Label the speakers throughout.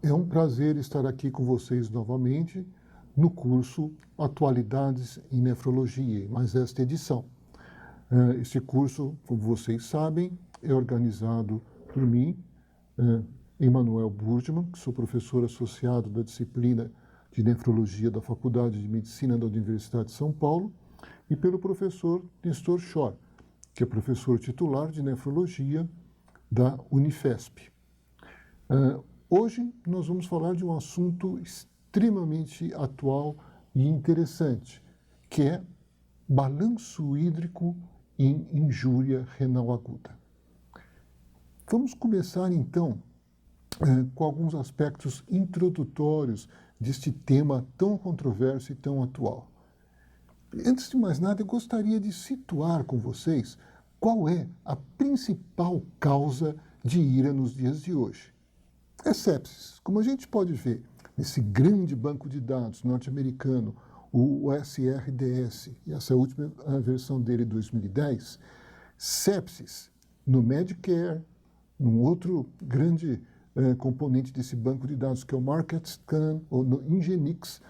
Speaker 1: É um prazer estar aqui com vocês novamente no curso Atualidades em Nefrologia, mais esta edição. Esse curso, como vocês sabem, é organizado por mim, Emanuel Burgman, que sou professor associado da disciplina de Nefrologia da Faculdade de Medicina da Universidade de São Paulo, e pelo professor Nestor Schor, que é professor titular de Nefrologia da Unifesp. Hoje nós vamos falar de um assunto extremamente atual e interessante, que é balanço hídrico em injúria renal aguda. Vamos começar então com alguns aspectos introdutórios deste tema tão controverso e tão atual. Antes de mais nada, eu gostaria de situar com vocês qual é a principal causa de ira nos dias de hoje. É sepsis. Como a gente pode ver nesse grande banco de dados norte-americano, o SRDS, e essa última versão dele, 2010, sepsis no Medicare, num outro grande componente desse banco de dados, que é o MarketScan, ou no Ingenix,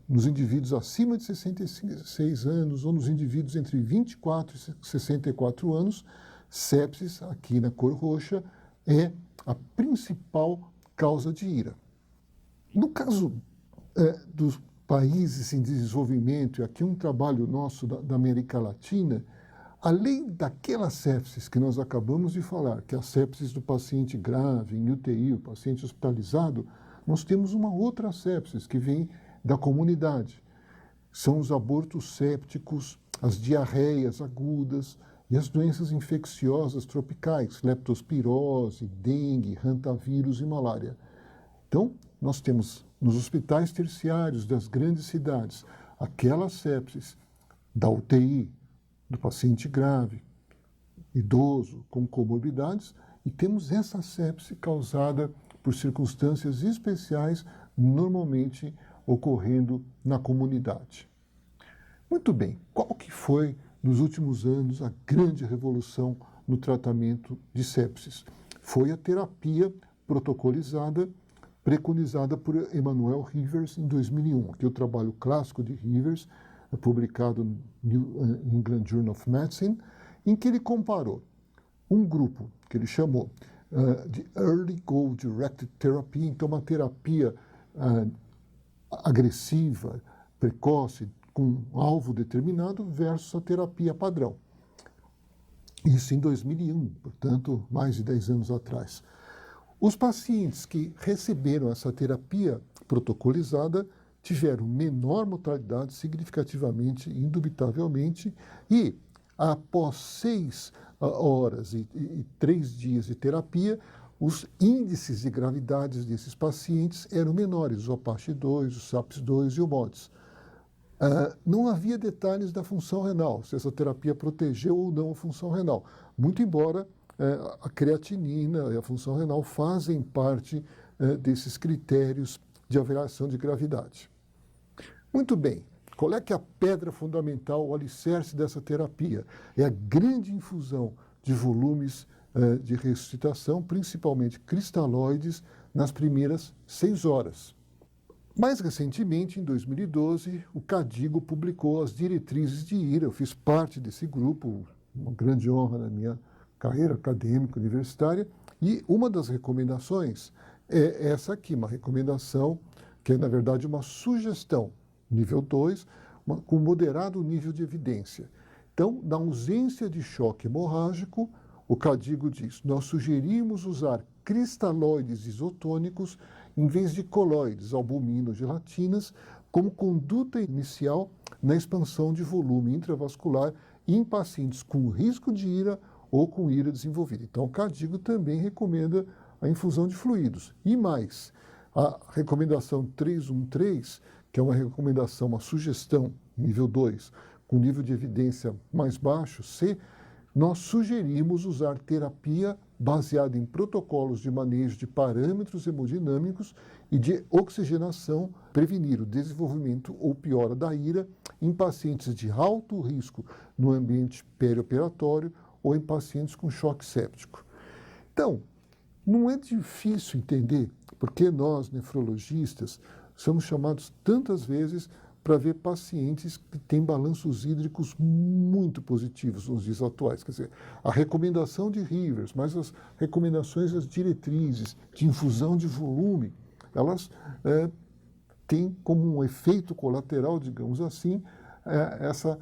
Speaker 1: nos indivíduos acima de 66 anos ou nos indivíduos entre 24 e 64 anos, sepsis, aqui na cor roxa, é a principal causa de ira. No caso dos países em desenvolvimento, e aqui um trabalho nosso da América Latina, além daquela sepsis que nós acabamos de falar, que é a sepsis do paciente grave, em UTI, o paciente hospitalizado, nós temos uma outra sepsis que vem da comunidade. São os abortos sépticos, as diarreias agudas e as doenças infecciosas tropicais, leptospirose, dengue, hantavírus e malária. Então, nós temos nos hospitais terciários das grandes cidades aquela sepsis da UTI, do paciente grave, idoso, com comorbidades, e temos essa sepse causada por circunstâncias especiais, normalmente ocorrendo na comunidade. Muito bem, qual que foi, nos últimos anos, a grande revolução no tratamento de sepsis? Foi a terapia protocolizada, preconizada por Emanuel Rivers em 2001, que é o trabalho clássico de Rivers, publicado no New England Journal of Medicine, em que ele comparou um grupo que ele chamou de Early Goal Directed Therapy, então uma terapia agressiva, precoce, com um alvo determinado, versus a terapia padrão. Isso em 2001, portanto, mais de 10 anos atrás. Os pacientes que receberam essa terapia protocolizada tiveram menor mortalidade significativamente, indubitavelmente, e após 6 horas e 3 dias de terapia, os índices de gravidade desses pacientes eram menores, o Apache 2, o SAPS 2 e o MODS. Não havia detalhes da função renal, se essa terapia protegeu ou não a função renal, muito embora a creatinina e a função renal fazem parte desses critérios de avaliação de gravidade. Muito bem, qual é que é a pedra fundamental, o alicerce dessa terapia? É a grande infusão de volumes de ressuscitação, principalmente cristalóides, nas primeiras 6 horas. Mais recentemente, em 2012, o CADIGO publicou as diretrizes de ira. Eu fiz parte desse grupo, uma grande honra na minha carreira acadêmica universitária, e uma das recomendações é essa aqui, uma recomendação que é, na verdade, uma sugestão, nível 2, com moderado nível de evidência. Então, na ausência de choque hemorrágico, o CADIGO diz, nós sugerimos usar cristalóides isotônicos em vez de coloides, albuminogelatinas, como conduta inicial na expansão de volume intravascular em pacientes com risco de ira ou com ira desenvolvida. Então, o CADIGO também recomenda a infusão de fluidos. E mais, a recomendação 313, que é uma recomendação, uma sugestão, nível 2, com nível de evidência mais baixo, C, nós sugerimos usar terapia baseada em protocolos de manejo de parâmetros hemodinâmicos e de oxigenação, prevenir o desenvolvimento ou piora da ira em pacientes de alto risco no ambiente perioperatório ou em pacientes com choque séptico. Então, Não é difícil entender porque nós, nefrologistas, somos chamados tantas vezes para ver pacientes que têm balanços hídricos muito positivos nos dias atuais. Quer dizer, a recomendação de Rivers, mas as recomendações, as diretrizes de infusão de volume, elas têm como um efeito colateral, digamos assim, essa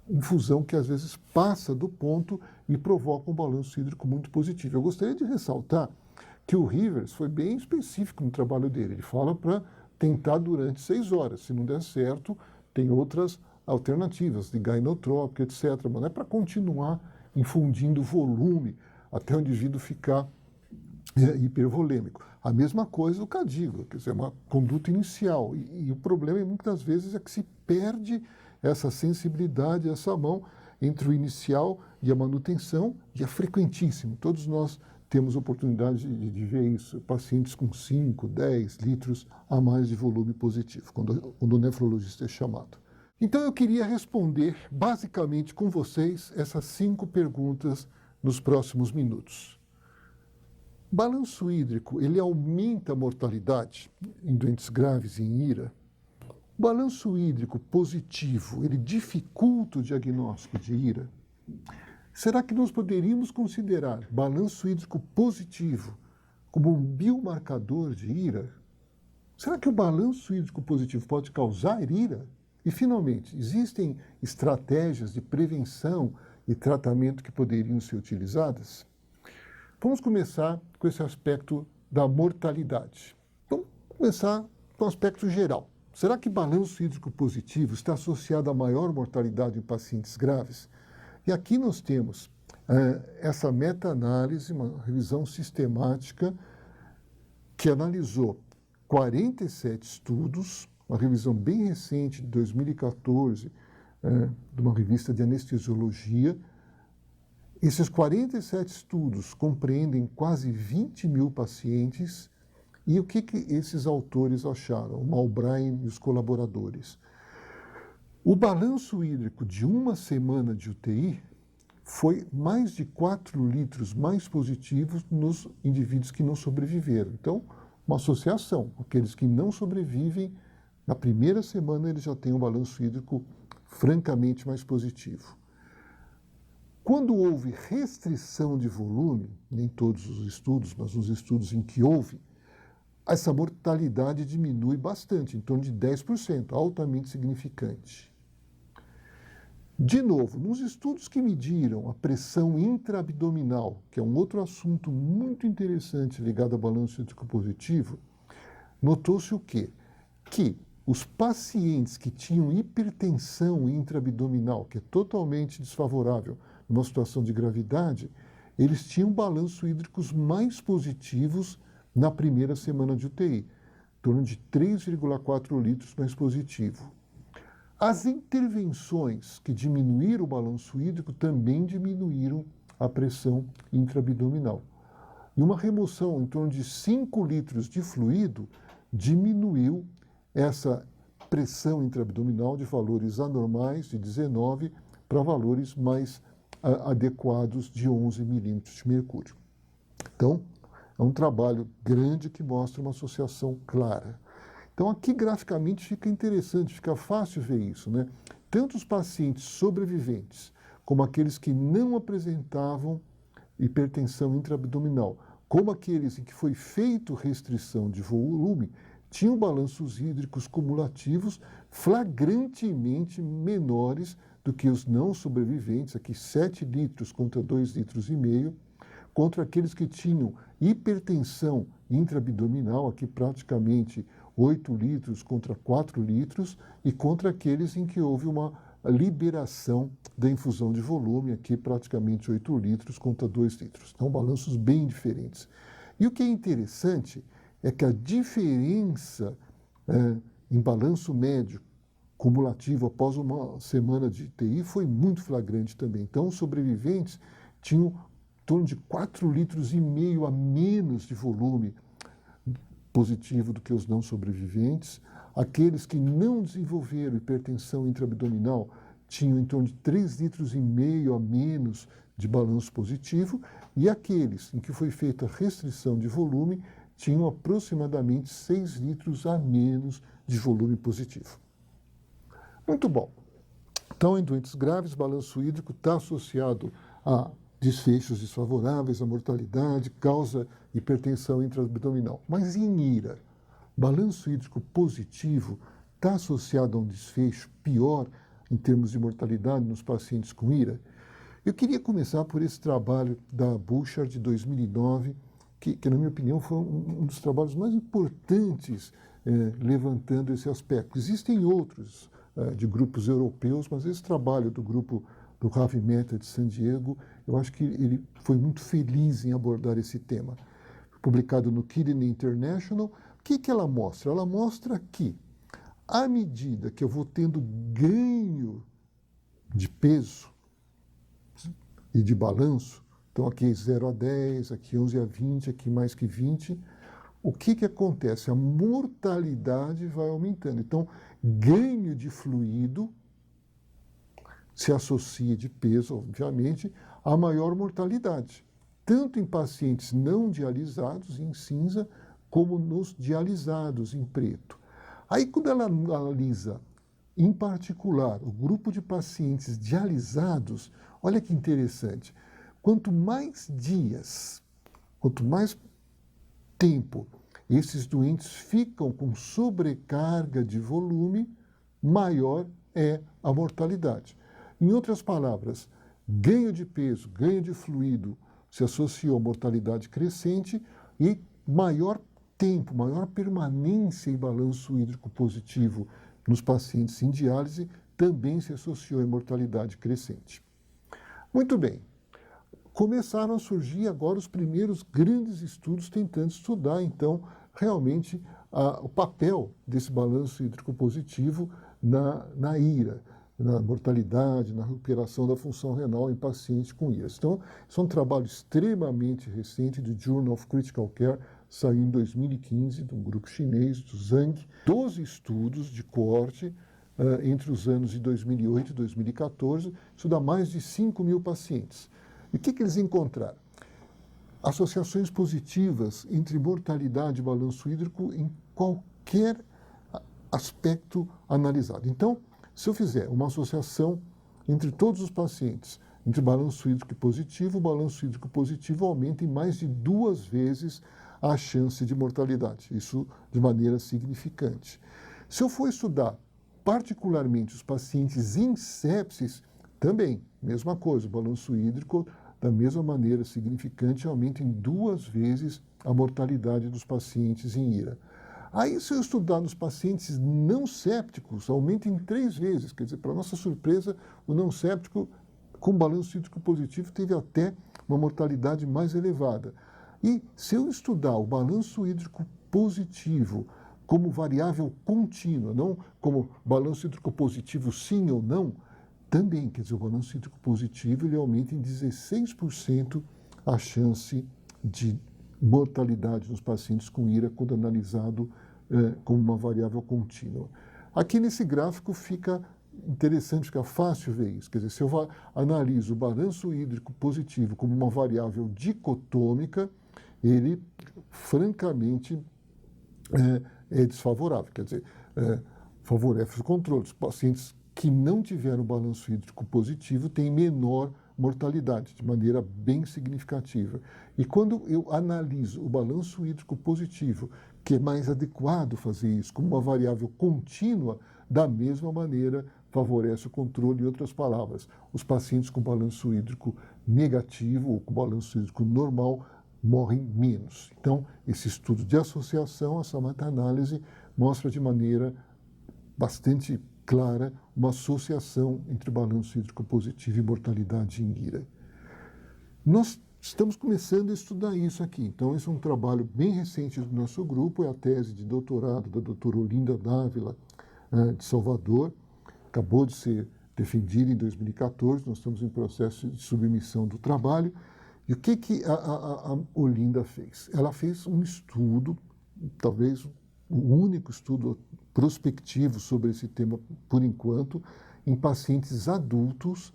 Speaker 1: infusão que às vezes passa do ponto e provoca um balanço hídrico muito positivo. Eu gostaria de ressaltar que o Rivers foi bem específico no trabalho dele. Ele fala para tentar durante 6 horas. Se não der certo, tem outras alternativas, de inotrópico, etc. Mas não é para continuar infundindo volume até o indivíduo ficar hipervolêmico. A mesma coisa o Cadigo, quer dizer, uma conduta inicial. E o problema, muitas vezes, é que se perde essa sensibilidade, essa mão entre o inicial e a manutenção, e é frequentíssimo. Todos nós temos oportunidade de ver isso, pacientes com 5, 10 litros a mais de volume positivo, quando o nefrologista é chamado. Então eu queria responder basicamente com vocês essas 5 perguntas nos próximos minutos. Balanço hídrico, ele aumenta a mortalidade em doentes graves e em IRA? O balanço hídrico positivo, ele dificulta o diagnóstico de IRA? Será que nós poderíamos considerar balanço hídrico positivo como um biomarcador de IRA? Será que o balanço hídrico positivo pode causar IRA? E, finalmente, existem estratégias de prevenção e tratamento que poderiam ser utilizadas? Vamos começar com esse aspecto da mortalidade. Vamos começar com o aspecto geral. Será que balanço hídrico positivo está associado a maior mortalidade em pacientes graves? E aqui nós temos essa meta-análise, uma revisão sistemática que analisou 47 estudos, uma revisão bem recente de 2014, de uma revista de anestesiologia. Esses 47 estudos compreendem quase 20 mil pacientes. E o que esses autores acharam, o Malbrine e os colaboradores? O balanço hídrico de uma semana de UTI foi mais de 4 litros mais positivos nos indivíduos que não sobreviveram. Então, uma associação. Aqueles que não sobrevivem, na primeira semana eles já têm um balanço hídrico francamente mais positivo. Quando houve restrição de volume, nem todos os estudos, mas nos estudos em que houve, essa mortalidade diminui bastante, em torno de 10%, altamente significante. De novo, nos estudos que mediram a pressão intraabdominal, que é um outro assunto muito interessante ligado ao balanço hídrico positivo, notou-se o quê? Que os pacientes que tinham hipertensão intraabdominal, que é totalmente desfavorável numa situação de gravidade, eles tinham balanços hídricos mais positivos na primeira semana de UTI, em torno de 3,4 litros mais positivo. As intervenções que diminuíram o balanço hídrico também diminuíram a pressão intraabdominal. E uma remoção em torno de 5 litros de fluido diminuiu essa pressão intraabdominal de valores anormais de 19 para valores mais adequados de 11 milímetros de mercúrio. Então, é um trabalho grande que mostra uma associação clara. Então, aqui graficamente fica interessante, fica fácil ver isso, né? Tanto os pacientes sobreviventes, como aqueles que não apresentavam hipertensão intraabdominal, como aqueles em que foi feita restrição de volume, tinham balanços hídricos cumulativos flagrantemente menores do que os não sobreviventes, aqui 7 litros contra 2,5 litros, contra aqueles que tinham hipertensão intraabdominal, aqui praticamente 8 litros contra 4 litros, e contra aqueles em que houve uma liberação da infusão de volume, aqui praticamente 8 litros contra 2 litros. Então, balanços bem diferentes. E o que é interessante é que a diferença em balanço médio cumulativo após uma semana de TI foi muito flagrante também. Então, os sobreviventes tinham em torno de 4,5 litros a menos de volume positivo do que os não sobreviventes. Aqueles que não desenvolveram hipertensão intraabdominal tinham em torno de 3,5 litros a menos de balanço positivo, e aqueles em que foi feita restrição de volume tinham aproximadamente 6 litros a menos de volume positivo. Muito bom. Então, em doentes graves, balanço hídrico está associado a desfechos desfavoráveis, a mortalidade, causa hipertensão intraabdominal. Mas em IRA, balanço hídrico positivo está associado a um desfecho pior em termos de mortalidade nos pacientes com IRA? Eu queria começar por esse trabalho da Bouchard de 2009, que na minha opinião foi um dos trabalhos mais importantes levantando esse aspecto. Existem outros de grupos europeus, mas esse trabalho do grupo do Ravi Mehta de San Diego, eu acho que ele foi muito feliz em abordar esse tema. Publicado no Kidney International, o que ela mostra? Ela mostra que, à medida que eu vou tendo ganho de peso e de balanço, então aqui 0 a 10, aqui 11 a 20, aqui mais que 20, o que acontece? A mortalidade vai aumentando. Então, ganho de fluido se associa de peso, obviamente, a maior mortalidade, tanto em pacientes não dialisados, em cinza, como nos dialisados, em preto. Aí, quando ela analisa, em particular, o grupo de pacientes dialisados, olha que interessante, quanto mais dias, quanto mais tempo esses doentes ficam com sobrecarga de volume, maior é a mortalidade. Em outras palavras, ganho de peso, ganho de fluido se associou à mortalidade crescente e maior tempo, maior permanência em balanço hídrico positivo nos pacientes em diálise também se associou à mortalidade crescente. Muito bem. Começaram a surgir agora os primeiros grandes estudos tentando estudar, então, realmente o papel desse balanço hídrico positivo na IRA, na mortalidade, na recuperação da função renal em pacientes com IRA. Então, isso é um trabalho extremamente recente do Journal of Critical Care, saiu em 2015, de um grupo chinês, do Zhang. 12 estudos de coorte entre os anos de 2008 e 2014, isso dá mais de 5.000 pacientes. E o que eles encontraram? Associações positivas entre mortalidade e balanço hídrico em qualquer aspecto analisado. Então, se eu fizer uma associação entre todos os pacientes, entre balanço hídrico positivo, o balanço hídrico positivo aumenta em mais de 2 vezes a chance de mortalidade, isso de maneira significante. Se eu for estudar particularmente os pacientes em sepsis, também, mesma coisa, o balanço hídrico, da mesma maneira significante, aumenta em 2 vezes a mortalidade dos pacientes em IRA. Aí, se eu estudar nos pacientes não sépticos, aumenta em 3 vezes. Quer dizer, para nossa surpresa, o não séptico com balanço hídrico positivo teve até uma mortalidade mais elevada. E se eu estudar o balanço hídrico positivo como variável contínua, não como balanço hídrico positivo sim ou não, também, quer dizer, o balanço hídrico positivo ele aumenta em 16% a chance de mortalidade nos pacientes com IRA quando analisado como uma variável contínua. Aqui nesse gráfico fica interessante, fica fácil ver isso. Quer dizer, se eu analiso o balanço hídrico positivo como uma variável dicotômica, ele, francamente, é desfavorável. Quer dizer, favorece o controle. Os pacientes que não tiveram balanço hídrico positivo têm menor mortalidade, de maneira bem significativa. E quando eu analiso o balanço hídrico positivo, que é mais adequado fazer isso como uma variável contínua, da mesma maneira favorece o controle. Em outras palavras, os pacientes com balanço hídrico negativo ou com balanço hídrico normal morrem menos. Então, esse estudo de associação, essa meta-análise, mostra de maneira bastante clara uma associação entre balanço hídrico positivo e mortalidade em IRA. Nós estamos começando a estudar isso aqui. Então, esse é um trabalho bem recente do nosso grupo, é a tese de doutorado da doutora Olinda Dávila, de Salvador, acabou de ser defendida em 2014, nós estamos em processo de submissão do trabalho. E o que a Olinda fez? Ela fez um estudo, talvez o único estudo prospectivo sobre esse tema por enquanto, em pacientes adultos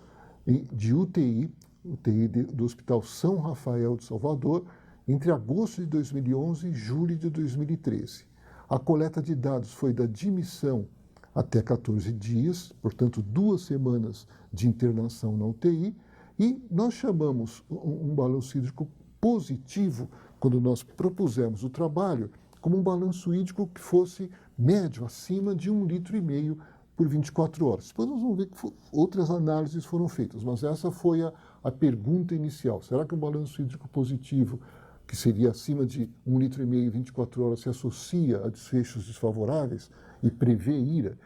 Speaker 1: de UTI UTI do Hospital São Rafael de Salvador, entre agosto de 2011 e julho de 2013. A coleta de dados foi da admissão até 14 dias, portanto 2 semanas de internação na UTI, e nós chamamos um balanço hídrico positivo, quando nós propusemos o trabalho, como um balanço hídrico que fosse médio, acima de 1,5 litro por 24 horas. Depois nós vamos ver que outras análises foram feitas, mas essa foi a pergunta inicial. Será que um balanço hídrico positivo, que seria acima de 1,5 litro em 24 horas, se associa a desfechos desfavoráveis e prevê IRA?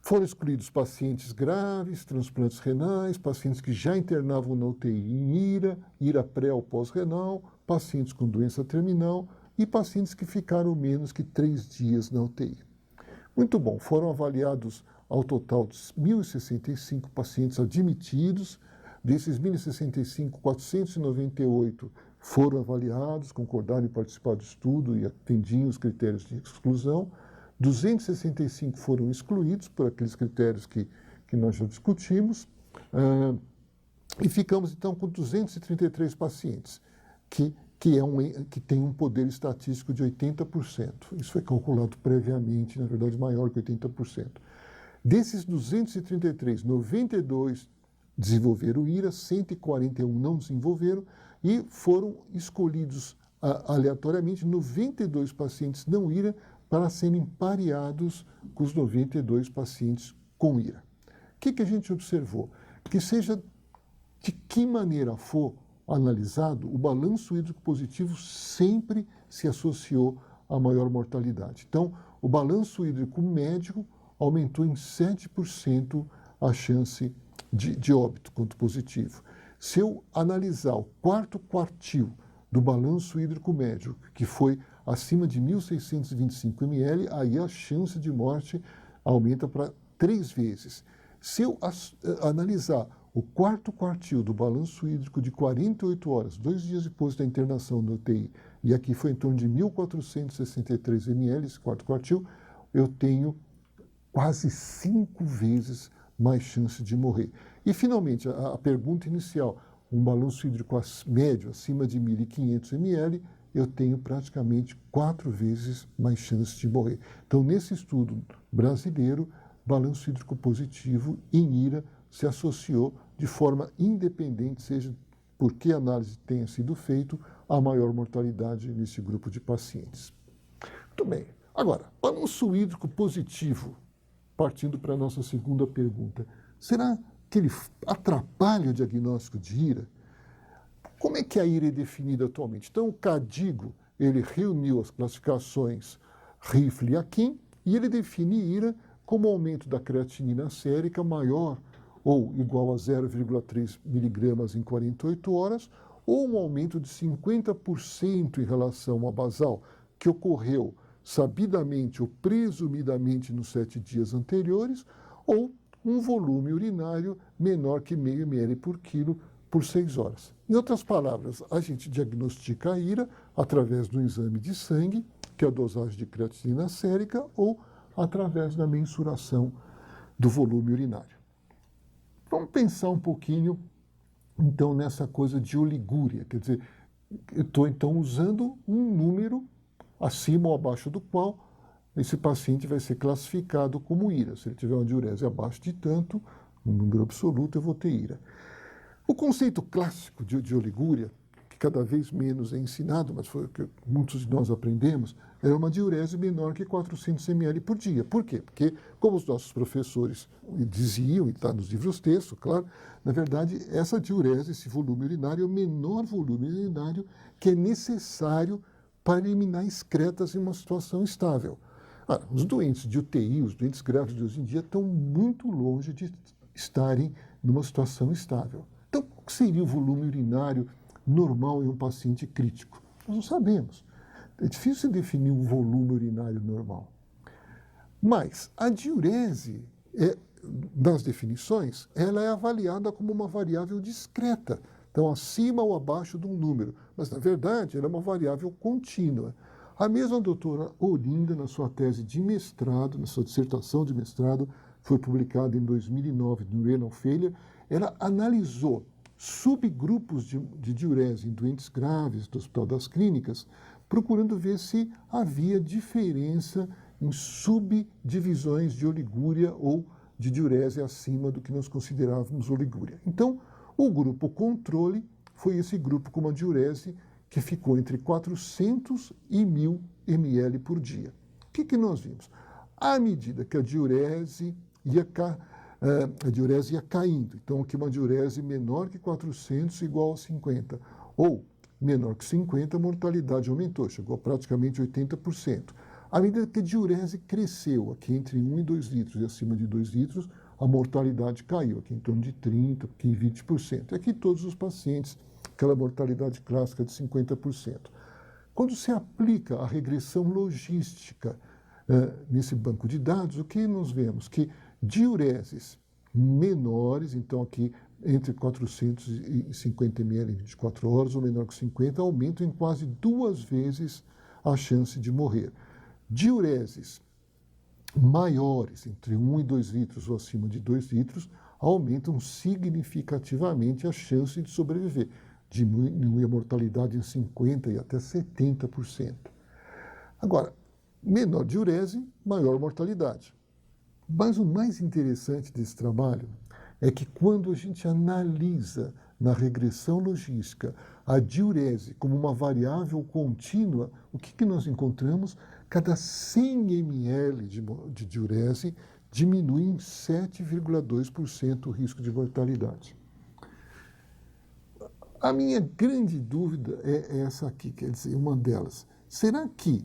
Speaker 1: Foram excluídos pacientes graves, transplantes renais, pacientes que já internavam na UTI em IRA pré ou pós-renal, pacientes com doença terminal e pacientes que ficaram menos que 3 dias na UTI. Muito bom, foram avaliados ao total de 1.065 pacientes admitidos. Desses 1.065, 498 foram avaliados, concordaram em participar do estudo e atendiam os critérios de exclusão. 265 foram excluídos por aqueles critérios que nós já discutimos, e ficamos então com 233 pacientes que tem um poder estatístico de 80%. Isso foi calculado previamente, na verdade maior que 80%. Desses 233, 92 desenvolveram IRA, 141 não desenvolveram e foram escolhidos aleatoriamente 92 pacientes não IRA para serem pareados com os 92 pacientes com IRA. O que a gente observou? Que seja de que maneira for analisado, o balanço hídrico positivo sempre se associou a maior mortalidade. Então, o balanço hídrico médio aumentou em 7% a chance de óbito quanto positivo. Se eu analisar o quarto quartil do balanço hídrico médio, que foi acima de 1.625 ml, aí a chance de morte aumenta para 3 vezes. Se eu analisar o quarto quartil do balanço hídrico de 48 horas, 2 dias depois da internação no UTI, e aqui foi em torno de 1.463 ml, esse quarto quartil, eu tenho quase 5 vezes mais chance de morrer. E, finalmente, a pergunta inicial, um balanço hídrico médio acima de 1.500 ml, eu tenho praticamente 4 vezes mais chance de morrer. Então, nesse estudo brasileiro, balanço hídrico positivo em IRA se associou de forma independente, seja por que análise tenha sido feito, a maior mortalidade nesse grupo de pacientes. Muito bem. Agora, balanço hídrico positivo, partindo para a nossa segunda pergunta, será que ele atrapalha o diagnóstico de IRA? Como é que a IRA é definida atualmente? Então, o CADIGO, ele reuniu as classificações Rifle e Akin, e ele define IRA como aumento da creatinina sérica maior ou igual a 0,3 miligramas em 48 horas, ou um aumento de 50% em relação à basal, que ocorreu sabidamente ou presumidamente nos 7 dias anteriores, ou um volume urinário menor que 0,5 ml por quilo por 6 horas. Em outras palavras, a gente diagnostica a IRA através do exame de sangue, que é a dosagem de creatinina sérica, ou através da mensuração do volume urinário. Vamos pensar um pouquinho, então, nessa coisa de oligúria. Quer dizer, eu estou, então, usando um número acima ou abaixo do qual esse paciente vai ser classificado como IRA. Se ele tiver uma diurese abaixo de tanto, um número absoluto, eu vou ter IRA. O conceito clássico de oligúria, que cada vez menos é ensinado, mas foi o que muitos de nós aprendemos, era uma diurese menor que 400 ml por dia. Por quê? Porque, como os nossos professores diziam, e está nos livros textos, claro, na verdade, essa diurese, esse volume urinário, é o menor volume urinário que é necessário para eliminar excretas em uma situação estável. Os doentes de UTI, os doentes graves de hoje em dia, estão muito longe de estarem numa situação estável. Então, o que seria o volume urinário normal em um paciente crítico? Nós não sabemos. É difícil definir um volume urinário normal. Mas a diurese, das definições, ela é avaliada como uma variável discreta. Então, acima ou abaixo de um número. Mas, na verdade, ela é uma variável contínua. A mesma doutora Orinda, na sua tese de mestrado, na sua dissertação de mestrado, foi publicada em 2009 no Renal Failure, ela analisou subgrupos de diurese em doentes graves do Hospital das Clínicas, procurando ver se havia diferença em subdivisões de oligúria ou de diurese acima do que nós considerávamos oligúria. Então, o grupo controle foi esse grupo com uma diurese que ficou entre 400 e 1.000 ml por dia. O que nós vimos? À medida que a diurese ia caindo, então aqui uma diurese menor que 400 igual a 50, ou menor que 50, a mortalidade aumentou, chegou a praticamente 80%. À medida que a diurese cresceu, aqui entre 1 e 2 litros e acima de 2 litros, a mortalidade caiu, aqui em torno de 30%, aqui 20%. Aqui todos os pacientes, aquela mortalidade clássica de 50%. Quando se aplica a regressão logística nesse banco de dados, o que nós vemos? Que diureses menores, então aqui entre 450 ml em 24 horas ou menor que 50, aumentam em quase 2 vezes a chance de morrer. Diureses maiores, entre 1 e 2 litros ou acima de 2 litros, aumentam significativamente a chance de sobreviver. Diminui a mortalidade em 50% e até 70%. Agora, menor diurese, maior mortalidade. Mas o mais interessante desse trabalho é que quando a gente analisa na regressão logística a diurese como uma variável contínua, o que nós encontramos? Cada 100 ml de diurese diminui em 7,2% o risco de mortalidade. A minha grande dúvida é essa aqui, quer dizer, uma delas. Será que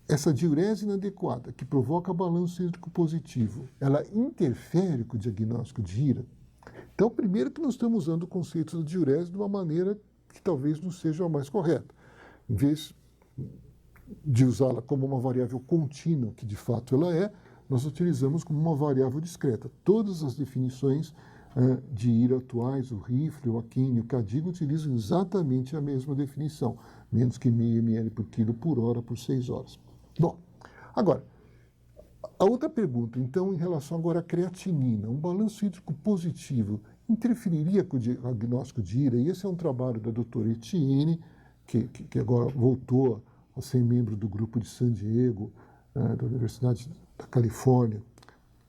Speaker 1: essa diurese inadequada, que provoca balanço hídrico positivo, ela interfere com o diagnóstico de IRA? Então, primeiro que nós estamos usando o conceito da diurese de uma maneira que talvez não seja a mais correta. Em vez de usá-la como uma variável contínua, que de fato ela é, nós utilizamos como uma variável discreta. Todas as definições de IRA atuais, o RIFLE, o AQIN e o CADIG, utilizam exatamente a mesma definição, menos que 1.000 ml por quilo por hora por 6 horas. Bom, agora, a outra pergunta, então, em relação agora à creatinina, um balanço hídrico positivo interferiria com o diagnóstico de IRA? E esse é um trabalho da doutora Etienne, que agora voltou a ser membro do grupo de San Diego, da Universidade da Califórnia,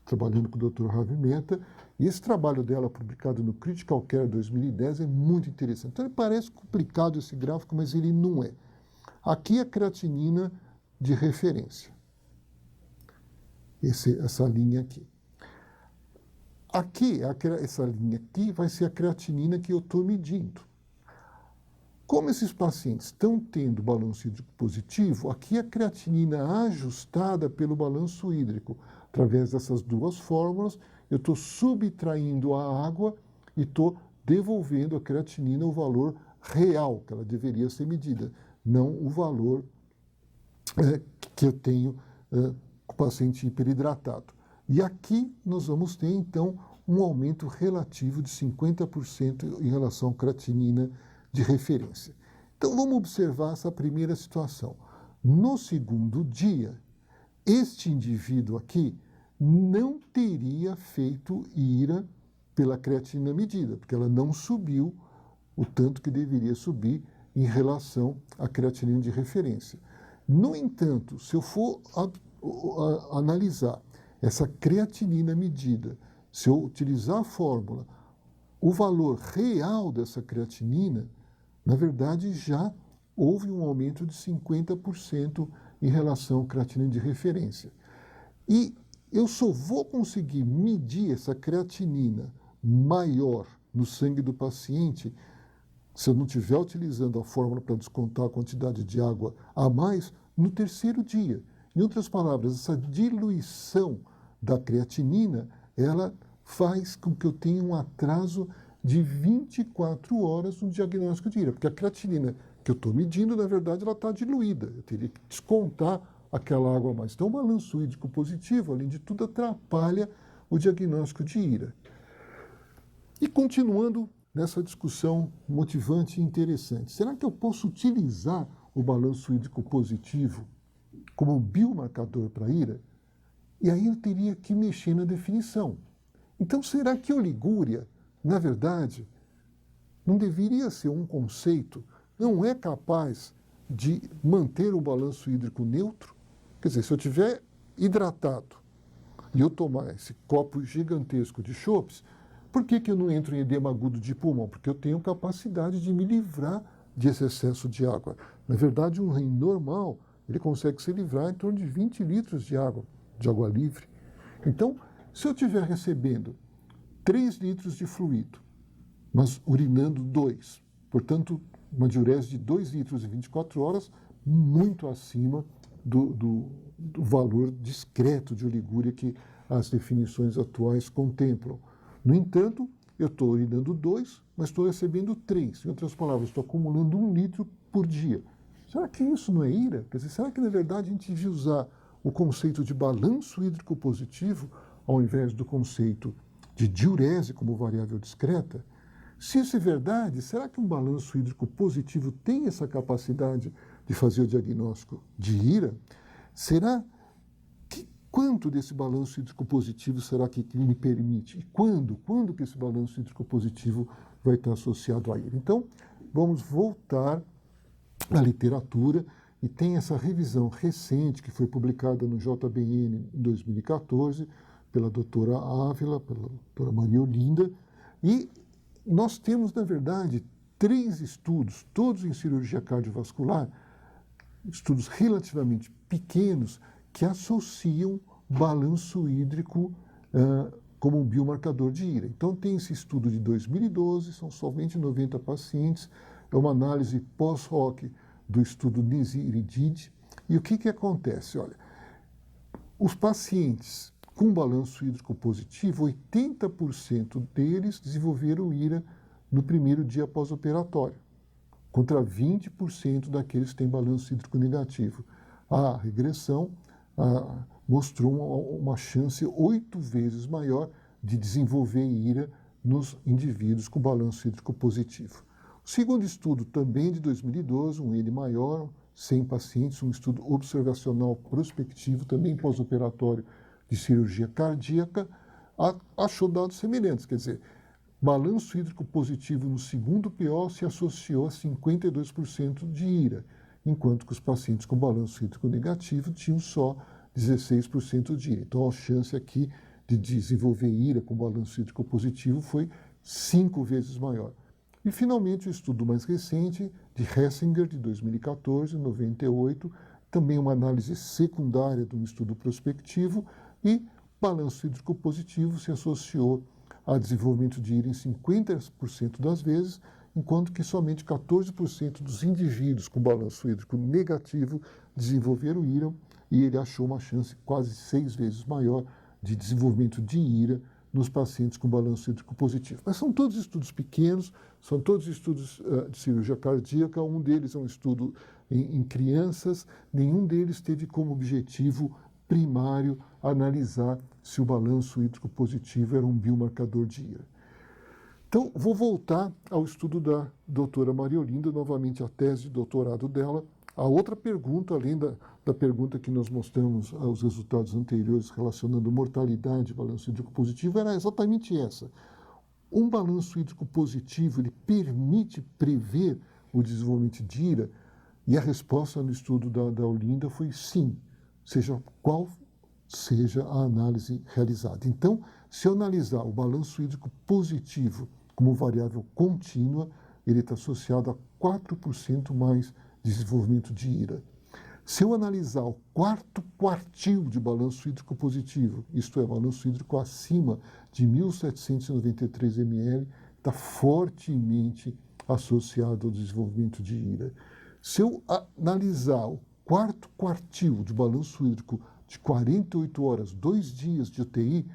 Speaker 1: trabalhando com o Dr. Ravi Mehta, e esse trabalho dela, publicado no Critical Care 2010, é muito interessante. Então, ele parece complicado esse gráfico, mas ele não é. Aqui é a creatinina de referência. Essa linha aqui. Aqui, essa linha aqui vai ser a creatinina que eu estou medindo. Como esses pacientes estão tendo balanço hídrico positivo, aqui a creatinina ajustada pelo balanço hídrico. Através dessas duas fórmulas, eu estou subtraindo a água e estou devolvendo a creatinina o valor real que ela deveria ser medida, não o valor que eu tenho com o paciente hiperidratado. E aqui nós vamos ter, então, um aumento relativo de 50% em relação à creatinina de referência. Então, vamos observar essa primeira situação. No segundo dia, este indivíduo aqui não teria feito IRA pela creatinina medida, porque ela não subiu o tanto que deveria subir em relação à creatinina de referência. No entanto, se eu for analisar essa creatinina medida, se eu utilizar a fórmula, o valor real dessa creatinina, na verdade, já houve um aumento de 50% em relação à creatinina de referência. E eu só vou conseguir medir essa creatinina maior no sangue do paciente se eu não estiver utilizando a fórmula para descontar a quantidade de água a mais no terceiro dia. Em outras palavras, essa diluição da creatinina, ela faz com que eu tenha um atraso de 24 horas no diagnóstico de IRA, porque a creatinina que eu estou medindo, na verdade, ela está diluída. Eu teria que descontar aquela água a mais. Então, o balanço hídrico positivo, além de tudo, atrapalha o diagnóstico de IRA. E continuando nessa discussão motivante e interessante, será que eu posso utilizar o balanço hídrico positivo como biomarcador para IRA? E aí eu teria que mexer na definição. Então, será que oligúria, na verdade, não deveria ser um conceito, não é capaz de manter o balanço hídrico neutro? Quer dizer, se eu tiver hidratado e eu tomar esse copo gigantesco de chopes, por que eu não entro em edema agudo de pulmão? Porque eu tenho capacidade de me livrar desse excesso de água. Na verdade, um rim normal, ele consegue se livrar em torno de 20 litros de água livre. Então, se eu estiver recebendo 3 litros de fluido, mas urinando 2, portanto, uma diurese de 2 litros em 24 horas, muito acima do valor discreto de oligúria que as definições atuais contemplam. No entanto, eu estou urinando 2, mas estou recebendo 3. Em outras palavras, estou acumulando 1 litro por dia. Será que isso não é ira? Quer dizer, será que, na verdade, a gente devia usar o conceito de balanço hídrico positivo ao invés do conceito de diurese como variável discreta? Se isso é verdade, será que um balanço hídrico positivo tem essa capacidade de fazer o diagnóstico de ira? Será que quanto desse balanço hídrico positivo será que me permite? E quando? Quando que esse balanço hídrico positivo vai estar associado à ira? Então, vamos voltar à literatura e tem essa revisão recente que foi publicada no JBN em 2014 pela doutora Ávila, pela doutora Maria Olinda, e nós temos, na verdade, 3 estudos, todos em cirurgia cardiovascular, estudos relativamente pequenos, que associam balanço hídrico como um biomarcador de ira. Então, tem esse estudo de 2012, são somente 90 pacientes, é uma análise pós-hoc do estudo NISI-IRIDID. E o que acontece? Olha, os pacientes com balanço hídrico positivo, 80% deles desenvolveram ira no primeiro dia pós-operatório, contra 20% daqueles que têm balanço hídrico negativo. A regressão mostrou uma chance 8 vezes maior de desenvolver ira nos indivíduos com balanço hídrico positivo. O segundo estudo, também de 2012, um N maior, 100 pacientes, um estudo observacional prospectivo, também pós-operatório de cirurgia cardíaca, achou dados semelhantes. Quer dizer, balanço hídrico positivo no segundo PO se associou a 52% de ira, enquanto que os pacientes com balanço hídrico negativo tinham só 16% de ira. Então, a chance aqui de desenvolver ira com balanço hídrico positivo foi 5 vezes maior. E, finalmente, o estudo mais recente, de Hessinger, de 2014, 98, também uma análise secundária de um estudo prospectivo, e balanço hídrico positivo se associou a desenvolvimento de ira em 50% das vezes, enquanto que somente 14% dos indivíduos com balanço hídrico negativo desenvolveram ira, e ele achou uma chance quase 6 vezes maior de desenvolvimento de ira nos pacientes com balanço hídrico positivo. Mas são todos estudos pequenos, são todos estudos de cirurgia cardíaca, um deles é um estudo em crianças, nenhum deles teve como objetivo primário analisar se o balanço hídrico positivo era um biomarcador de ira. Então, vou voltar ao estudo da doutora Maria Olinda, novamente a tese de doutorado dela. A outra pergunta, além da pergunta que nós mostramos aos resultados anteriores relacionando mortalidade e balanço hídrico positivo, era exatamente essa. Um balanço hídrico positivo, ele permite prever o desenvolvimento de ira? E a resposta no estudo da Olinda foi sim, seja qual seja a análise realizada. Então, se eu analisar o balanço hídrico positivo como variável contínua, ele está associado a 4% mais desenvolvimento de ira. Se eu analisar o quarto quartil de balanço hídrico positivo, isto é, balanço hídrico acima de 1.793 ml, está fortemente associado ao desenvolvimento de ira. Se eu analisar o quarto quartil de balanço hídrico de 48 horas, 2 dias de UTI,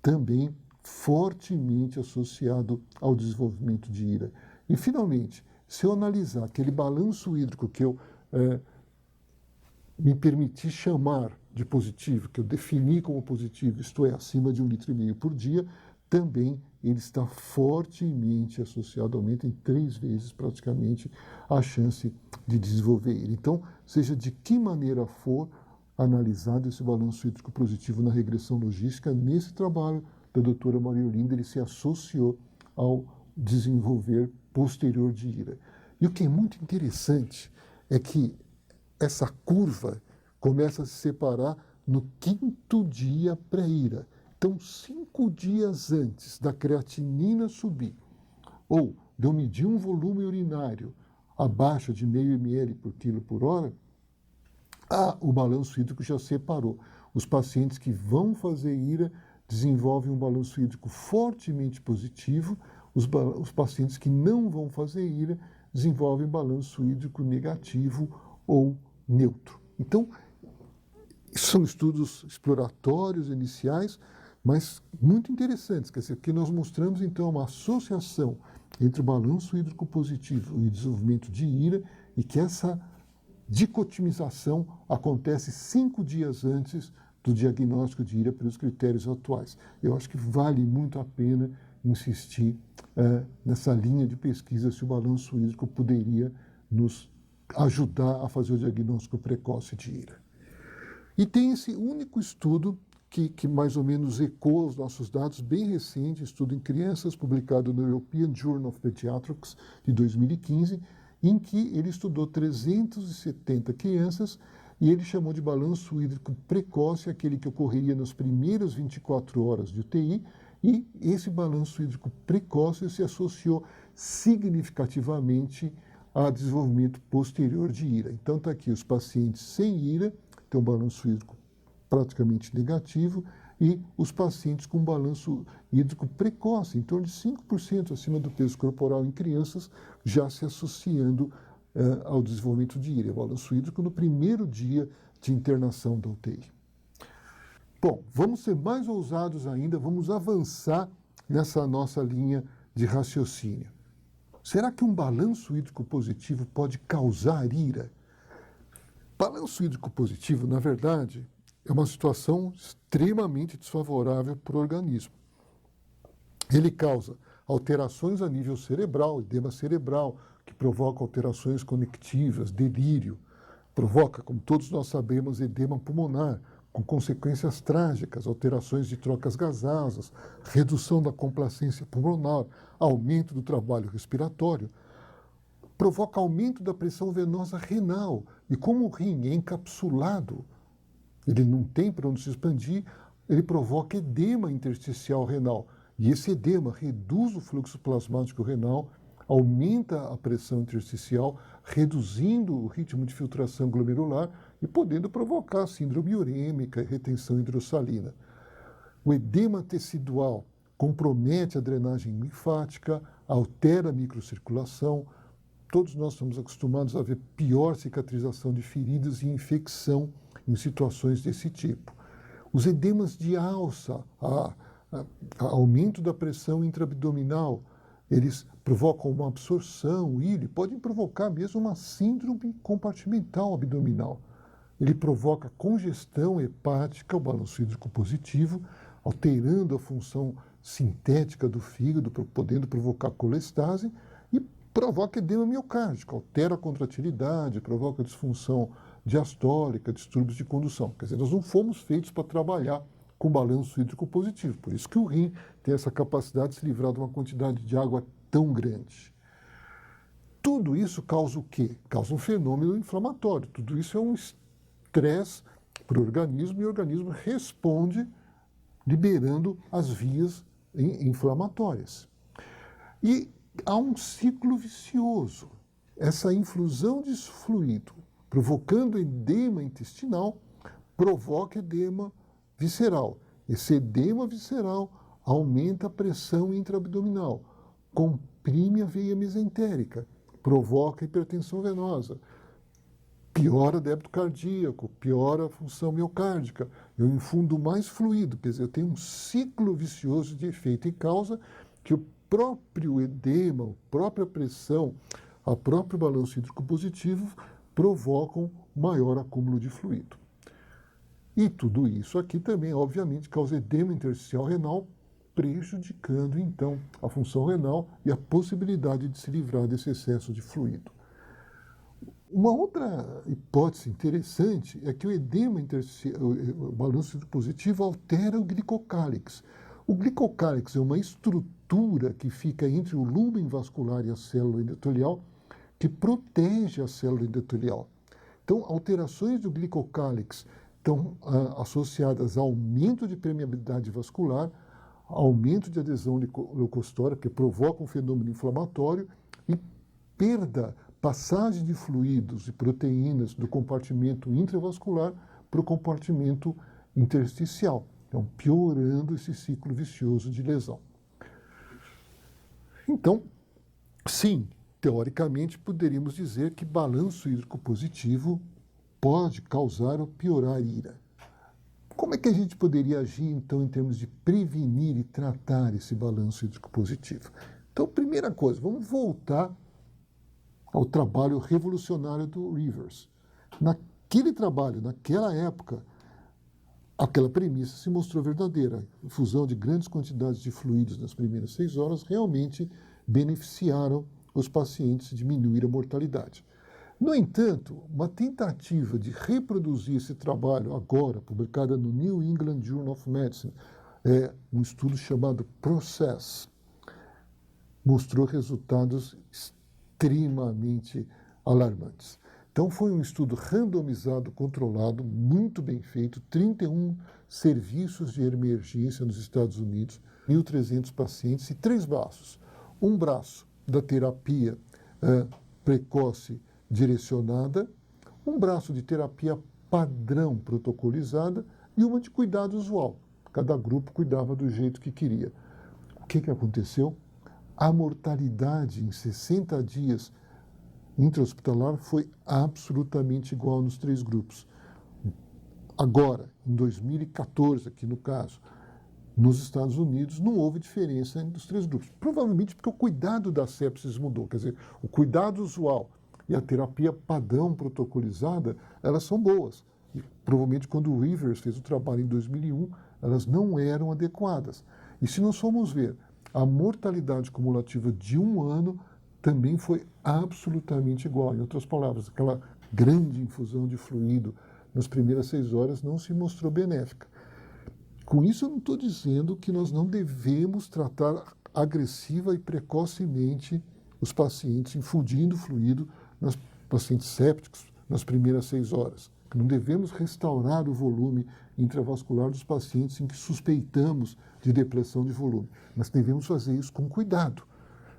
Speaker 1: também fortemente associado ao desenvolvimento de ira. E, finalmente, se eu analisar aquele balanço hídrico que eu me permiti chamar de positivo, que eu defini como positivo, isto é, acima de 1,5 litro por dia, também ele está fortemente associado, aumenta em 3 vezes praticamente a chance de desenvolver ele. Então, seja de que maneira for analisado esse balanço hídrico positivo na regressão logística, nesse trabalho da doutora Maria Olinda, ele se associou ao desenvolver posterior de ira. E o que é muito interessante é que essa curva começa a se separar no 5º dia pré-ira. Então, 5 dias antes da creatinina subir, ou de eu medir um volume urinário abaixo de 0,5 ml por quilo por hora, o balanço hídrico já separou. Os pacientes que vão fazer ira desenvolvem um balanço hídrico fortemente positivo, os pacientes que não vão fazer ira desenvolvem balanço hídrico negativo ou neutro. Então, são estudos exploratórios iniciais, mas muito interessantes. Quer dizer, que nós mostramos, então, uma associação entre o balanço hídrico positivo e o desenvolvimento de ira, e que essa dicotimização acontece 5 dias antes do diagnóstico de ira pelos critérios atuais. Eu acho que vale muito a pena insistir nessa linha de pesquisa se o balanço hídrico poderia nos ajudar a fazer o diagnóstico precoce de ira. E tem esse único estudo que mais ou menos ecoa os nossos dados, bem recente, estudo em crianças, publicado no European Journal of Pediatrics, de 2015, em que ele estudou 370 crianças e ele chamou de balanço hídrico precoce aquele que ocorreria nas primeiras 24 horas de UTI, e esse balanço hídrico precoce se associou significativamente a desenvolvimento posterior de ira. Então está aqui os pacientes sem ira, tem um balanço hídrico praticamente negativo, e os pacientes com balanço hídrico precoce, em torno de 5% acima do peso corporal em crianças, já se associando ao desenvolvimento de ira, balanço hídrico no primeiro dia de internação da UTI. Bom, vamos ser mais ousados ainda, vamos avançar nessa nossa linha de raciocínio. Será que um balanço hídrico positivo pode causar ira? Balanço hídrico positivo, na verdade, é uma situação extremamente desfavorável para o organismo. Ele causa alterações a nível cerebral, edema cerebral, que provoca alterações conectivas, delírio, provoca, como todos nós sabemos, edema pulmonar, com consequências trágicas, alterações de trocas gasosas, redução da complacência pulmonar, aumento do trabalho respiratório, provoca aumento da pressão venosa renal, e como o rim é encapsulado, ele não tem para onde se expandir, ele provoca edema intersticial renal. E esse edema reduz o fluxo plasmático renal, aumenta a pressão intersticial, reduzindo o ritmo de filtração glomerular e podendo provocar síndrome urêmica e retenção hidrossalina. O edema tecidual compromete a drenagem linfática, altera a microcirculação. Todos nós estamos acostumados a ver pior cicatrização de feridas e infecção em situações desse tipo. Os edemas de alça, aumento da pressão intraabdominal, eles provocam uma absorção e podem provocar mesmo uma síndrome compartimental abdominal. Ele provoca congestão hepática, o balanço hídrico positivo, alterando a função sintética do fígado, podendo provocar colestase, e provoca edema miocárdico, altera a contratilidade, provoca disfunção diastólica, distúrbios de condução. Quer dizer, nós não fomos feitos para trabalhar com balanço hídrico positivo. Por isso que o rim tem essa capacidade de se livrar de uma quantidade de água tão grande. Tudo isso causa o quê? Causa um fenômeno inflamatório. Tudo isso é um estresse para o organismo, e o organismo responde liberando as vias inflamatórias. E há um ciclo vicioso. Essa infusão de fluido provocando edema intestinal, provoca edema visceral. Esse edema visceral aumenta a pressão intraabdominal, comprime a veia mesentérica, provoca hipertensão venosa, piora o débito cardíaco, piora a função miocárdica, eu infundo mais fluido, quer dizer, eu tenho um ciclo vicioso de efeito e causa que o próprio edema, a própria pressão, o próprio balanço hídrico positivo provocam maior acúmulo de fluido. E tudo isso aqui também, obviamente, causa edema intersticial renal, prejudicando, então, a função renal e a possibilidade de se livrar desse excesso de fluido. Uma outra hipótese interessante é que o edema intersticial, o balanço hídrico positivo altera o glicocálix. O glicocálix é uma estrutura que fica entre o lúmen vascular e a célula endotelial que protege a célula endotelial. Então, alterações do glicocálix estão associadas a aumento de permeabilidade vascular, aumento de adesão leucocitória, que provoca um fenômeno inflamatório, e perda, passagem de fluidos e proteínas do compartimento intravascular para o compartimento intersticial. Então, piorando esse ciclo vicioso de lesão. Então, sim, teoricamente, poderíamos dizer que balanço hídrico positivo pode causar ou piorar ira. Como é que a gente poderia agir, então, em termos de prevenir e tratar esse balanço hídrico positivo? Então, primeira coisa, vamos voltar ao trabalho revolucionário do Rivers. Naquele trabalho, naquela época, aquela premissa se mostrou verdadeira. A infusão de grandes quantidades de fluidos nas primeiras 6 horas realmente beneficiaram os pacientes e diminuíram a mortalidade. No entanto, uma tentativa de reproduzir esse trabalho agora, publicada no New England Journal of Medicine, um estudo chamado PROCESS, mostrou resultados extremamente alarmantes. Então, foi um estudo randomizado, controlado, muito bem feito, 31 serviços de emergência nos Estados Unidos, 1.300 pacientes e 3 braços. Um braço da terapia precoce direcionada, um braço de terapia padrão protocolizada e uma de cuidado usual. Cada grupo cuidava do jeito que queria. O que aconteceu? A mortalidade em 60 dias intra-hospitalar foi absolutamente igual nos 3 grupos. Agora, em 2014, aqui no caso, nos Estados Unidos, não houve diferença entre os 3 grupos. Provavelmente porque o cuidado da sepsis mudou. Quer dizer, o cuidado usual e a terapia padrão protocolizada, elas são boas. E, provavelmente, quando o Rivers fez o trabalho em 2001, elas não eram adequadas. E se nós formos ver, a mortalidade cumulativa de 1 ano também foi absolutamente igual. Em outras palavras, aquela grande infusão de fluido nas primeiras 6 horas não se mostrou benéfica. Com isso, eu não estou dizendo que nós não devemos tratar agressiva e precocemente os pacientes infundindo fluido nos pacientes sépticos nas primeiras 6 horas. Não devemos restaurar o volume intravascular dos pacientes em que suspeitamos de depressão de volume. Mas devemos fazer isso com cuidado.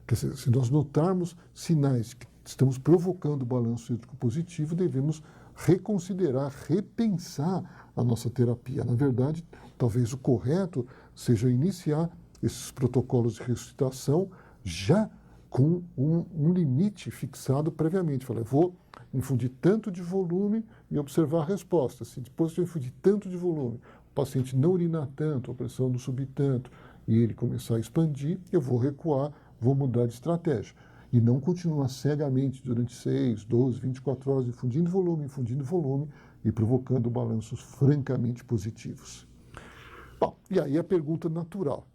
Speaker 1: Quer dizer, se nós notarmos sinais que estamos provocando balanço hídrico positivo, devemos reconsiderar, repensar a nossa terapia. Na verdade, talvez o correto seja iniciar esses protocolos de ressuscitação já com um limite fixado previamente. Falei, vou infundir tanto de volume e observar a resposta. Se depois eu infundir tanto de volume, o paciente não urinar tanto, a pressão não subir tanto, e ele começar a expandir, eu vou recuar, vou mudar de estratégia. E não continuar cegamente durante 6, 12, 24 horas infundindo volume e provocando balanços francamente positivos. Bom, e aí a pergunta natural.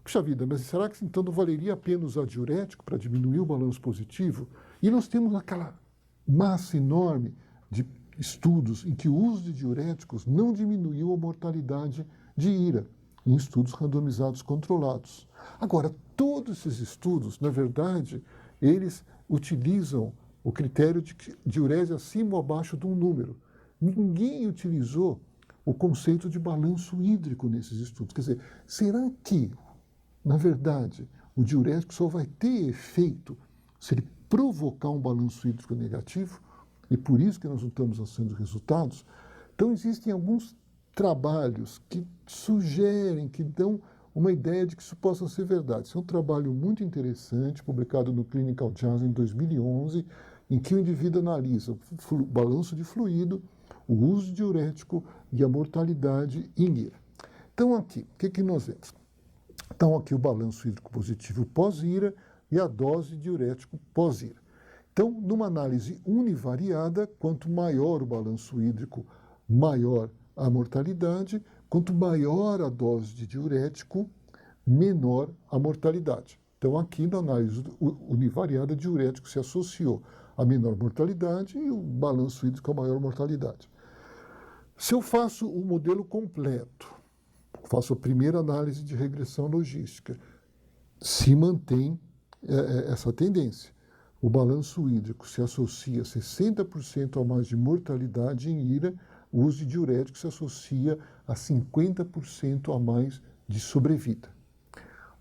Speaker 1: Puxa vida, mas será que então não valeria a pena usar diurético para diminuir o balanço positivo? E nós temos aquela massa enorme de estudos em que o uso de diuréticos não diminuiu a mortalidade de IRA, em estudos randomizados controlados. Agora, todos esses estudos, na verdade, eles utilizam o critério de diurese acima ou abaixo de um número. Ninguém utilizou o conceito de balanço hídrico nesses estudos. Quer dizer, será que, na verdade, o diurético só vai ter efeito se ele provocar um balanço hídrico negativo? E por isso que nós não estamos achando resultados? Então, existem alguns trabalhos que sugerem, que dão uma ideia de que isso possa ser verdade. Esse é um trabalho muito interessante, publicado no Clinical Journal em 2011, em que o indivíduo analisa o balanço de fluido, o uso de diurético e a mortalidade em IRA. Então, aqui, o que nós vemos? Então, aqui o balanço hídrico positivo pós-IRA e a dose de diurético pós-IRA. Então, numa análise univariada, quanto maior o balanço hídrico, maior a mortalidade, quanto maior a dose de diurético, menor a mortalidade. Então, aqui na análise univariada, diurético se associou a menor mortalidade e o balanço hídrico a maior mortalidade. Se eu faço o modelo completo, faço a primeira análise de regressão logística. Se mantém essa tendência. O balanço hídrico se associa a 60% a mais de mortalidade em ira, o uso de diurético se associa a 50% a mais de sobrevida.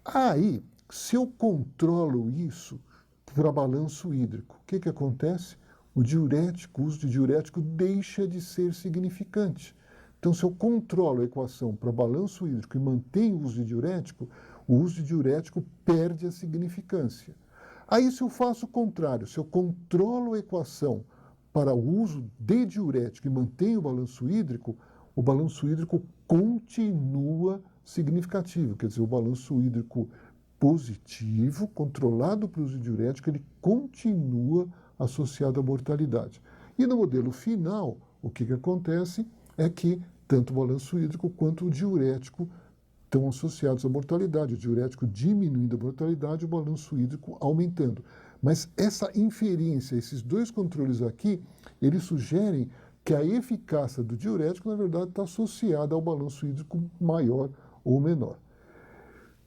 Speaker 1: Aí, se eu controlo isso para balanço hídrico, o que acontece? O uso de diurético deixa de ser significante. Então, se eu controlo a equação para balanço hídrico e mantenho o uso de diurético, o uso de diurético perde a significância. Aí, se eu faço o contrário, se eu controlo a equação para o uso de diurético e mantenho o balanço hídrico continua significativo. Quer dizer, o balanço hídrico positivo, controlado pelo uso de diurético, ele continua associado à mortalidade. E no modelo final, o que acontece é que tanto o balanço hídrico quanto o diurético estão associados à mortalidade, o diurético diminuindo a mortalidade, o balanço hídrico aumentando. Mas essa inferência, esses dois controles aqui, eles sugerem que a eficácia do diurético, na verdade, está associada ao balanço hídrico maior ou menor.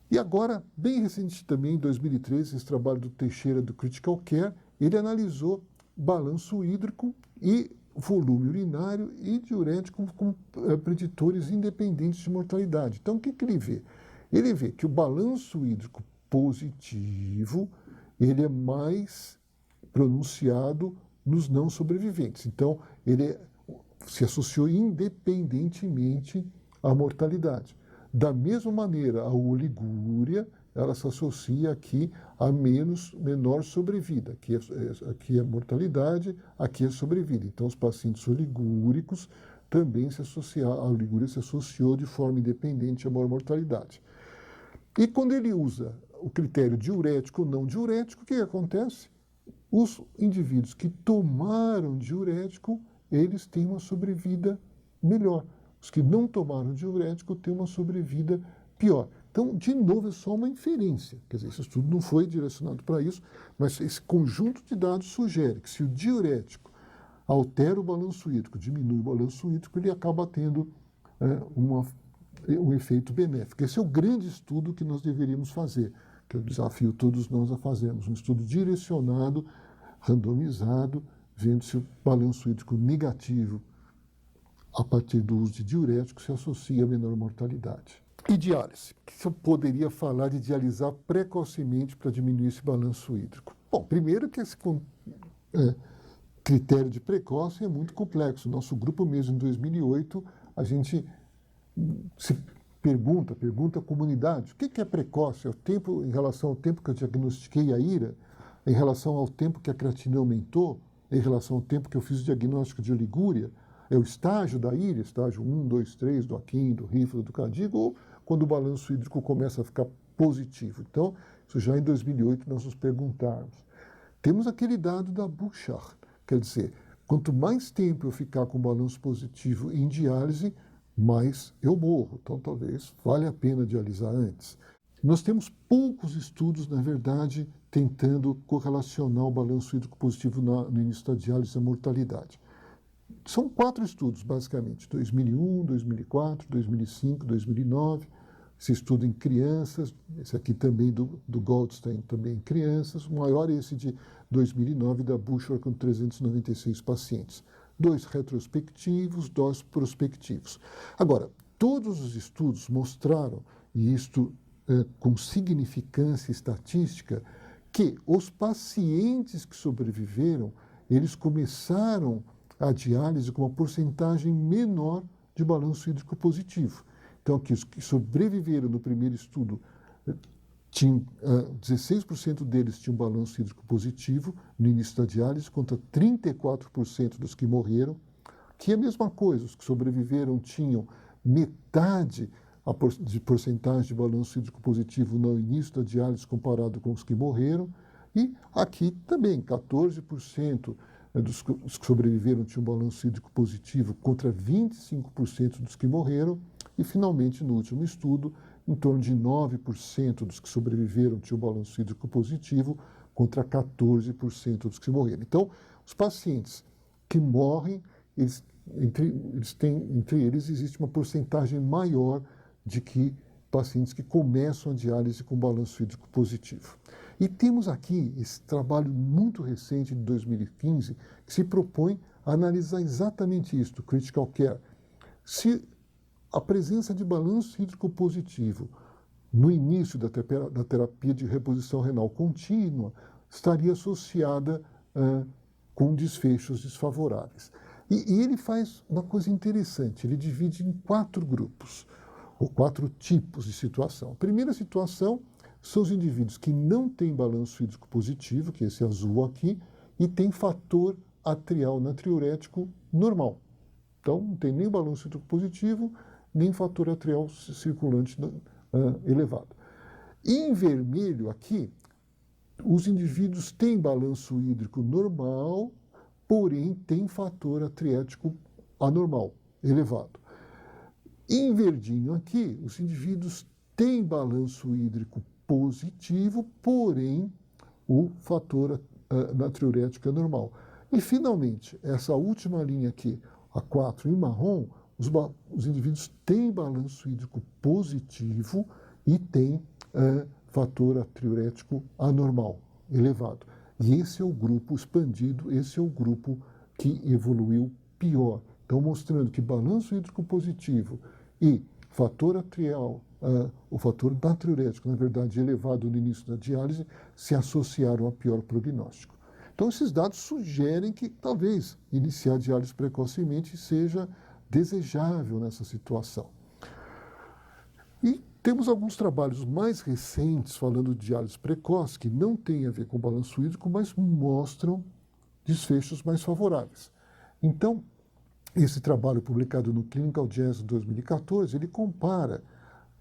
Speaker 1: E agora, bem recente também, em 2013, esse trabalho do Teixeira do Critical Care, ele analisou balanço hídrico e volume urinário e diurético como preditores independentes de mortalidade. Então, o que ele vê? Ele vê que o balanço hídrico positivo, ele é mais pronunciado nos não sobreviventes. Então, ele se associou independentemente à mortalidade. Da mesma maneira, a oligúria, ela se associa aqui a menor sobrevida. Aqui é mortalidade, aqui é sobrevida. Então, os pacientes oligúricos também a oligúria se associou de forma independente à maior mortalidade. E quando ele usa o critério diurético ou não diurético, o que acontece? Os indivíduos que tomaram diurético, eles têm uma sobrevida melhor. Os que não tomaram diurético têm uma sobrevida pior. Então, de novo, é só uma inferência. Quer dizer, esse estudo não foi direcionado para isso, mas esse conjunto de dados sugere que se o diurético altera o balanço hídrico, diminui o balanço hídrico, ele acaba tendo um efeito benéfico. Esse é o grande estudo que nós deveríamos fazer, que eu desafio todos nós a fazermos. Um estudo direcionado, randomizado, vendo se o balanço hídrico negativo a partir do uso de diurético se associa a menor mortalidade. E diálise? O que eu poderia falar de dialisar precocemente para diminuir esse balanço hídrico? Bom, primeiro que esse critério de precoce é muito complexo. Nosso grupo mesmo, em 2008, a gente se pergunta à comunidade, o que é precoce? É o tempo em relação ao tempo que eu diagnostiquei a ira, em relação ao tempo que a creatina aumentou, em relação ao tempo que eu fiz o diagnóstico de oligúria, é o estágio da ira, estágio 1, 2, 3, do aquim, do rífalo, do cardíaco, ou quando o balanço hídrico começa a ficar positivo. Então, isso já em 2008 nós nos perguntarmos. Temos aquele dado da Bouchard, quer dizer, quanto mais tempo eu ficar com balanço positivo em diálise, mais eu morro. Então, talvez valha a pena dialisar antes. Nós temos poucos estudos, na verdade, tentando correlacionar o balanço hídrico positivo no início da diálise à mortalidade. São 4 estudos, basicamente, 2001, 2004, 2005, 2009, esse estudo em crianças, esse aqui também do Goldstein, também em crianças, o maior é esse de 2009, da Bouchard, com 396 pacientes. 2 retrospectivos, 2 prospectivos. Agora, todos os estudos mostraram, e isto com significância estatística, que os pacientes que sobreviveram, eles começaram a diálise com uma porcentagem menor de balanço hídrico positivo. Então, aqui, os que sobreviveram no primeiro estudo, 16% deles tinham balanço hídrico positivo no início da diálise, contra 34% dos que morreram. Que é a mesma coisa, os que sobreviveram tinham metade de porcentagem de balanço hídrico positivo no início da diálise comparado com os que morreram. E aqui também, 14% dos que sobreviveram tinham balanço hídrico positivo contra 25% dos que morreram. E, finalmente, no último estudo, em torno de 9% dos que sobreviveram tinham balanço hídrico positivo contra 14% dos que morreram. Então, os pacientes que morrem, entre eles existe uma porcentagem maior de que pacientes que começam a diálise com balanço hídrico positivo. E temos aqui esse trabalho muito recente de 2015 que se propõe a analisar exatamente isso, do critical care. Se a presença de balanço hídrico positivo no início da terapia de reposição renal contínua estaria associada com desfechos desfavoráveis. E ele faz uma coisa interessante, ele divide em 4 grupos, ou 4 tipos de situação. A primeira situação são os indivíduos que não têm balanço hídrico positivo, que é esse azul aqui, e tem fator atrial natriurético normal. Então, não tem nem balanço hídrico positivo, nem fator atrial circulante elevado. Em vermelho aqui, os indivíduos têm balanço hídrico normal, porém têm fator atriético anormal, elevado. Em verdinho aqui, os indivíduos têm balanço hídrico positivo, porém o fator natriurético é normal. E, finalmente, essa última linha aqui, a 4 em marrom, os indivíduos têm balanço hídrico positivo e têm fator natriurético anormal, elevado. E esse é o grupo expandido, esse é o grupo que evoluiu pior. Então, mostrando que balanço hídrico positivo e fator atrial, o fator natriurético, na verdade, elevado no início da diálise, se associaram a pior prognóstico. Então, esses dados sugerem que talvez iniciar a diálise precocemente seja desejável nessa situação. E temos alguns trabalhos mais recentes falando de diálise precoce que não têm a ver com balanço hídrico, mas mostram desfechos mais favoráveis. Então, esse trabalho publicado no Clinical Jazz 2014, ele compara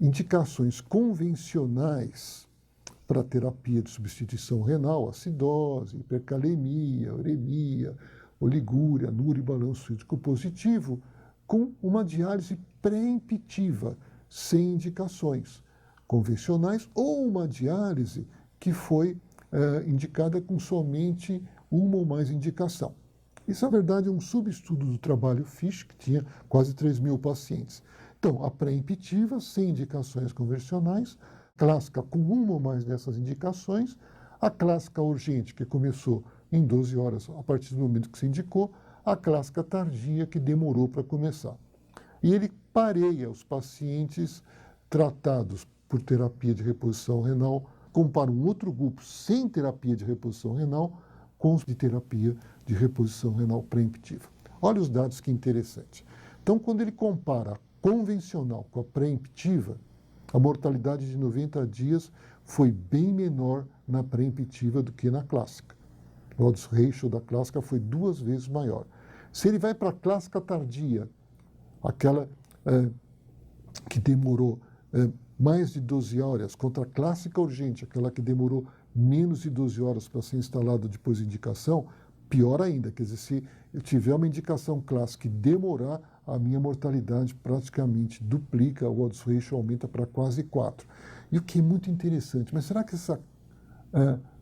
Speaker 1: indicações convencionais para terapia de substituição renal, acidose, hipercalemia, uremia, oligúria, anúria e balanço hídrico positivo, com uma diálise pré-imptiva, sem indicações convencionais, ou uma diálise que foi indicada com somente uma ou mais indicação. Isso, na verdade, é um subestudo do trabalho Fish, que tinha quase 3.000 pacientes. Então, a pré-imptiva, sem indicações convencionais, clássica com uma ou mais dessas indicações, a clássica urgente, que começou em 12 horas a partir do momento que se indicou, a clássica tardia, que demorou para começar. E ele pareia os pacientes tratados por terapia de reposição renal, compara um outro grupo sem terapia de reposição renal com os de terapia de reposição renal pré-imptiva. Olha os dados que interessante. Então, quando ele compara a convencional com a pré-imptiva, a mortalidade de 90 dias foi bem menor na pré-imptiva do que na clássica. O odds ratio da clássica foi 2 vezes maior. Se ele vai para a clássica tardia, aquela que demorou mais de 12 horas, contra a clássica urgente, aquela que demorou menos de 12 horas para ser instalada depois de indicação, pior ainda. Quer dizer, se eu tiver uma indicação clássica e demorar, a minha mortalidade praticamente duplica, o odds ratio aumenta para quase 4. E o que é muito interessante, mas será que essa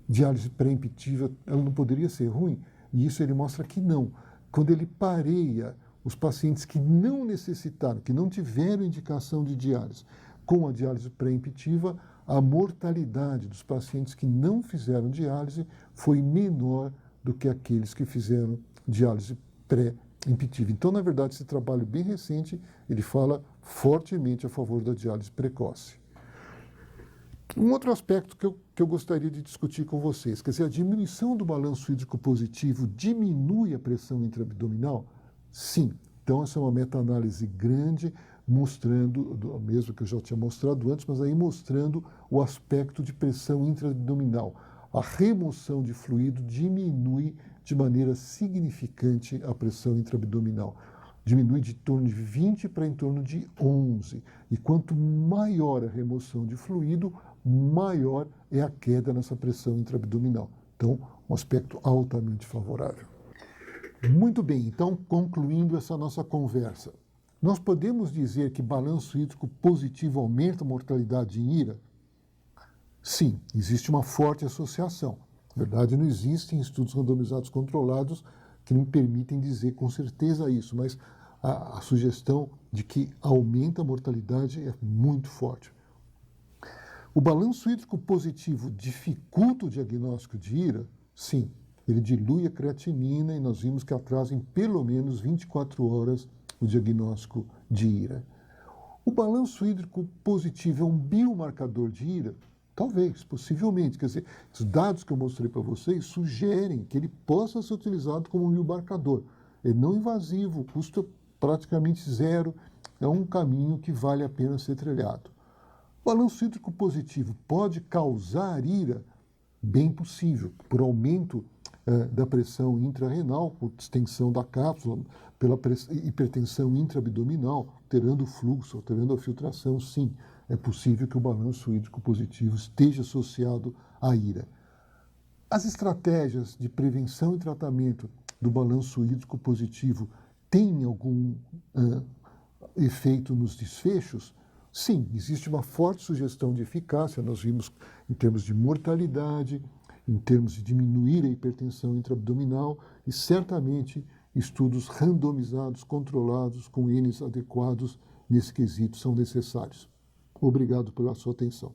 Speaker 1: diálise pré-imptiva ela não poderia ser ruim? E isso ele mostra que não. Quando ele pareia os pacientes que não necessitaram, que não tiveram indicação de diálise, com a diálise pré-imptiva, a mortalidade dos pacientes que não fizeram diálise foi menor do que aqueles que fizeram diálise pré-imptiva. Então, na verdade, esse trabalho bem recente, ele fala fortemente a favor da diálise precoce. Um outro aspecto que eu gostaria de discutir com vocês, quer dizer, a diminuição do balanço hídrico positivo diminui a pressão intraabdominal? Sim. Então, essa é uma meta-análise grande, mostrando, mesmo que eu já tinha mostrado antes, mas aí mostrando o aspecto de pressão intraabdominal. A remoção de fluido diminui de maneira significante a pressão intraabdominal. Diminui de torno de 20 para em torno de 11. E quanto maior a remoção de fluido, maior é a queda nessa pressão intraabdominal. Então, um aspecto altamente favorável. Muito bem, então, concluindo essa nossa conversa, nós podemos dizer que balanço hídrico positivo aumenta a mortalidade em IRA? Sim, existe uma forte associação. Na verdade, não existem estudos randomizados controlados que me permitem dizer com certeza isso, mas a sugestão de que aumenta a mortalidade é muito forte. O balanço hídrico positivo dificulta o diagnóstico de IRA? Sim, ele dilui a creatinina e nós vimos que atrasa em pelo menos 24 horas o diagnóstico de IRA. O balanço hídrico positivo é um biomarcador de IRA? Talvez, possivelmente. Quer dizer, os dados que eu mostrei para vocês sugerem que ele possa ser utilizado como um biomarcador. É não invasivo, custa praticamente zero, é um caminho que vale a pena ser trilhado. O balanço hídrico positivo pode causar IRA? Bem possível, por aumento da pressão intrarrenal, por distensão da cápsula, pela hipertensão intraabdominal, alterando o fluxo, alterando a filtração, sim, é possível que o balanço hídrico positivo esteja associado à IRA. As estratégias de prevenção e tratamento do balanço hídrico positivo têm algum efeito nos desfechos? Sim, existe uma forte sugestão de eficácia, nós vimos em termos de mortalidade, em termos de diminuir a hipertensão intraabdominal e certamente estudos randomizados, controlados, com Ns adequados nesse quesito são necessários. Obrigado pela sua atenção.